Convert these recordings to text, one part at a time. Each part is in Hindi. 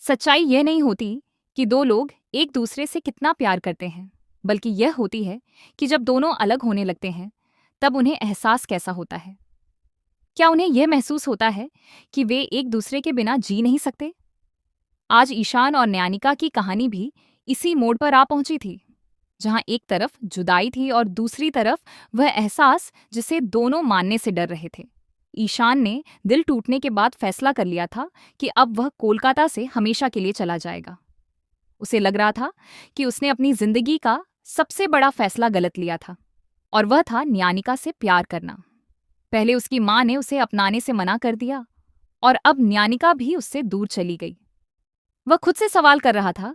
सच्चाई यह नहीं होती कि दो लोग एक दूसरे से कितना प्यार करते हैं, बल्कि यह होती है कि जब दोनों अलग होने लगते हैं तब उन्हें एहसास कैसा होता है। क्या उन्हें यह महसूस होता है कि वे एक दूसरे के बिना जी नहीं सकते? आज ईशान और न्यानिका की कहानी भी इसी मोड़ पर आ पहुंची थी, जहां एक तरफ जुदाई थी और दूसरी तरफ वह एहसास जिसे दोनों मानने से डर रहे थे। ईशान ने दिल टूटने के बाद फैसला कर लिया था कि अब वह कोलकाता से हमेशा के लिए चला जाएगा। उसे लग रहा था कि उसने अपनी जिंदगी का सबसे बड़ा फैसला गलत लिया था, और वह था न्यानिका से प्यार करना। पहले उसकी माँ ने उसे अपनाने से मना कर दिया, और अब न्यानिका भी उससे दूर चली गई। वह खुद से सवाल कर रहा था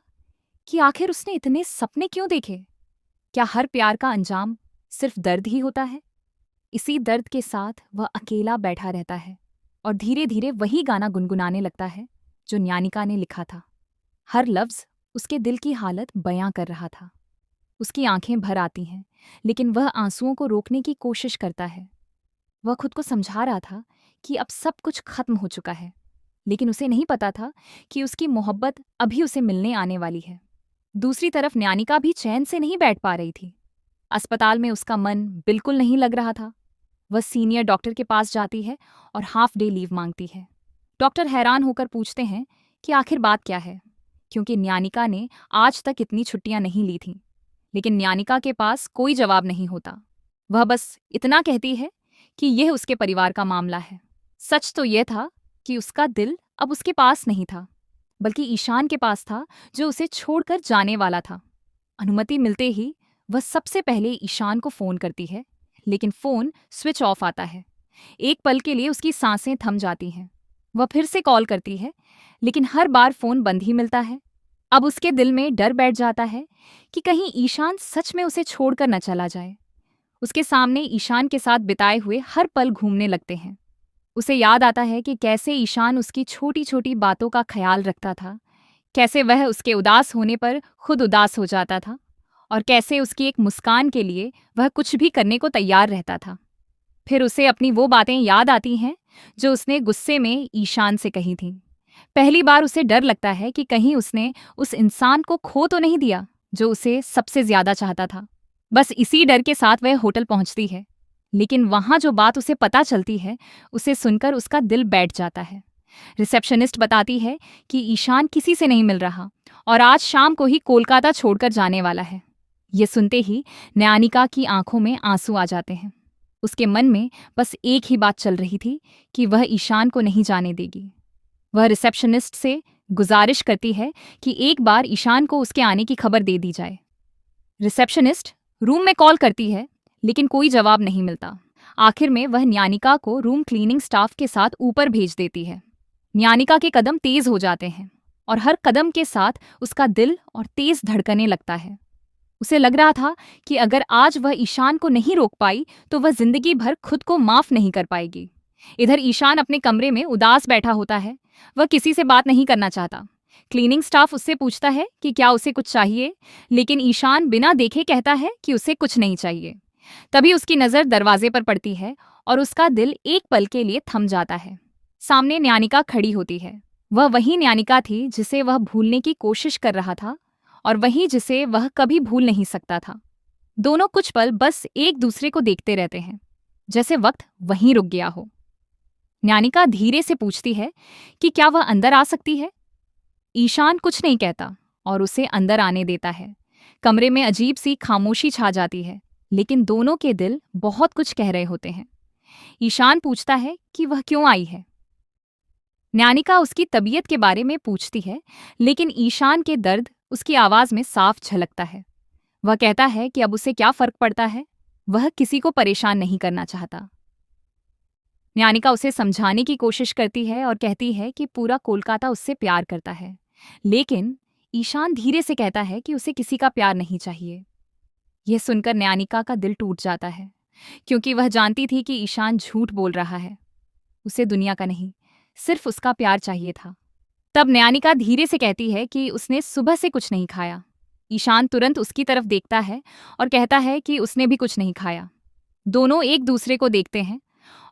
कि आखिर उसने इतने सपने क्यों देखे? क्या हर प्यार का अंजाम सिर्फ दर्द ही होता है? इसी दर्द के साथ वह अकेला बैठा रहता है और धीरे धीरे वही गाना गुनगुनाने लगता है जो न्यानिका ने लिखा था। हर लफ्ज उसके दिल की हालत बयां कर रहा था। उसकी आंखें भर आती हैं, लेकिन वह आंसुओं को रोकने की कोशिश करता है। वह खुद को समझा रहा था कि अब सब कुछ खत्म हो चुका है, लेकिन उसे नहीं पता था कि उसकी मोहब्बत अभी उसे मिलने आने वाली है। दूसरी तरफ न्यानिका भी चैन से नहीं बैठ पा रही थी। अस्पताल में उसका मन बिल्कुल नहीं लग रहा था। वह सीनियर डॉक्टर के पास जाती है और हाफ डे लीव मांगती है। डॉक्टर हैरान होकर पूछते हैं कि आखिर बात क्या है, क्योंकि न्यानिका ने आज तक इतनी छुट्टियां नहीं ली थीं। लेकिन न्यानिका के पास कोई जवाब नहीं होता। वह बस इतना कहती है कि यह उसके परिवार का मामला है। सच तो यह था कि उसका दिल अब उसके पास नहीं था, बल्कि ईशान के पास था, जो उसे छोड़कर जाने वाला था। अनुमति मिलते ही वह सबसे पहले ईशान को फोन करती है, लेकिन फोन स्विच ऑफ आता है। एक पल के लिए उसकी सांसें थम जाती हैं। वह फिर से कॉल करती है, लेकिन हर बार फोन बंद ही मिलता है। अब उसके दिल में डर बैठ जाता है कि कहीं ईशान सच में उसे छोड़कर न चला जाए। उसके सामने ईशान के साथ बिताए हुए हर पल घूमने लगते हैं। उसे याद आता है कि कैसे ईशान उसकी छोटी छोटी बातों का ख्याल रखता था, कैसे वह उसके उदास होने पर खुद उदास हो जाता था, और कैसे उसकी एक मुस्कान के लिए वह कुछ भी करने को तैयार रहता था। फिर उसे अपनी वो बातें याद आती हैं जो उसने गुस्से में ईशान से कही थीं। पहली बार उसे डर लगता है कि कहीं उसने उस इंसान को खो तो नहीं दिया जो उसे सबसे ज्यादा चाहता था। बस इसी डर के साथ वह होटल पहुंचती है, लेकिन वहां जो बात उसे पता चलती है, उसे सुनकर उसका दिल बैठ जाता है। रिसेप्शनिस्ट बताती है कि ईशान किसी से नहीं मिल रहा और आज शाम को ही कोलकाता छोड़कर जाने वाला है। ये सुनते ही न्यानिका की आंखों में आंसू आ जाते हैं। उसके मन में बस एक ही बात चल रही थी कि वह ईशान को नहीं जाने देगी। वह रिसेप्शनिस्ट से गुजारिश करती है कि एक बार ईशान को उसके आने की खबर दे दी जाए। रिसेप्शनिस्ट रूम में कॉल करती है, लेकिन कोई जवाब नहीं मिलता। आखिर में वह न्यानिका को रूम क्लीनिंग स्टाफ के साथ ऊपर भेज देती है। न्यानिका के कदम तेज हो जाते हैं और हर कदम के साथ उसका दिल और तेज धड़कने लगता है। उसे लग रहा था कि अगर आज वह ईशान को नहीं रोक पाई तो वह जिंदगी भर खुद को माफ नहीं कर पाएगी। इधर ईशान अपने कमरे में उदास बैठा होता है। वह किसी से बात नहीं करना चाहता। क्लीनिंग स्टाफ उससे पूछता है कि क्या उसे कुछ चाहिए, लेकिन ईशान बिना देखे कहता है कि उसे कुछ नहीं चाहिए। तभी उसकी नजर दरवाजे पर पड़ती है और उसका दिल एक पल के लिए थम जाता है। सामने न्यानिका खड़ी होती है। वह वही न्यानिका थी जिसे वह भूलने की कोशिश कर रहा था, और वही जिसे वह कभी भूल नहीं सकता था। दोनों कुछ पल बस एक दूसरे को देखते रहते हैं, जैसे वक्त वहीं रुक गया हो। न्यानिका धीरे से पूछती है कि क्या वह अंदर आ सकती है। ईशान कुछ नहीं कहता और उसे अंदर आने देता है। कमरे में अजीब सी खामोशी छा जाती है, लेकिन दोनों के दिल बहुत कुछ कह रहे होते हैं। ईशान पूछता है कि वह क्यों आई है। न्यानिका उसकी तबीयत के बारे में पूछती है, लेकिन ईशान के दर्द उसकी आवाज में साफ झलकता है। वह कहता है कि अब उसे क्या फर्क पड़ता है, वह किसी को परेशान नहीं करना चाहता। न्यानिका उसे समझाने की कोशिश करती है और कहती है कि पूरा कोलकाता उससे प्यार करता है, लेकिन ईशान धीरे से कहता है कि उसे किसी का प्यार नहीं चाहिए। यह सुनकर न्यानिका का दिल टूट जाता है, क्योंकि वह जानती थी कि ईशान झूठ बोल रहा है। उसे दुनिया का नहीं, सिर्फ उसका प्यार चाहिए था। तब न्यानिका धीरे से कहती है कि उसने सुबह से कुछ नहीं खाया। ईशान तुरंत उसकी तरफ देखता है और कहता है कि उसने भी कुछ नहीं खाया। दोनों एक दूसरे को देखते हैं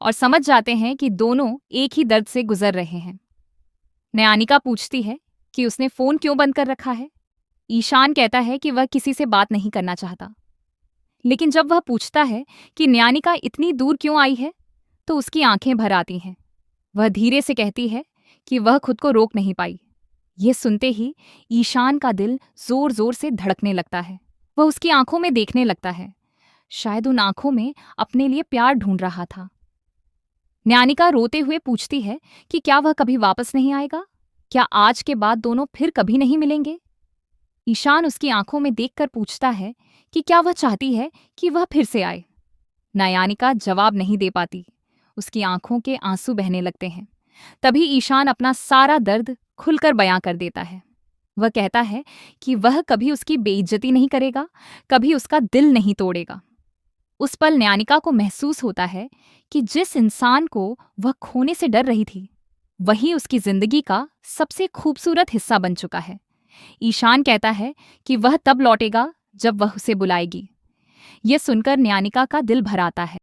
और समझ जाते हैं कि दोनों एक ही दर्द से गुजर रहे हैं। न्यानिका पूछती है कि उसने फोन क्यों बंद कर रखा है। ईशान कहता है कि वह किसी से बात नहीं करना चाहता। लेकिन जब वह पूछता है कि न्यानिका इतनी दूर क्यों आई है, तो उसकी आंखें भर आती हैं। वह धीरे से कहती है कि वह खुद को रोक नहीं पाई। यह सुनते ही ईशान का दिल जोर जोर से धड़कने लगता है। वह उसकी आंखों में देखने लगता है, शायद उन आंखों में अपने लिए प्यार ढूंढ रहा था। न्यानिका रोते हुए पूछती है कि क्या वह कभी वापस नहीं आएगा? क्या आज के बाद दोनों फिर कभी नहीं मिलेंगे? ईशान उसकी आंखों में देखकर पूछता है कि क्या वह चाहती है कि वह फिर से आए। न्यानिका जवाब नहीं दे पाती। उसकी आंखों के आंसू बहने लगते हैं। तभी ईशान अपना सारा दर्द खुलकर बयां कर देता है। वह कहता है कि वह कभी उसकी बेइज्जती नहीं करेगा, कभी उसका दिल नहीं तोड़ेगा। उस पल न्यानिका को महसूस होता है कि जिस इंसान को वह खोने से डर रही थी, वही उसकी जिंदगी का सबसे खूबसूरत हिस्सा बन चुका है। ईशान कहता है कि वह तब लौटेगा जब वह उसे बुलाएगी। यह सुनकर न्यानिका का दिल भर आता है।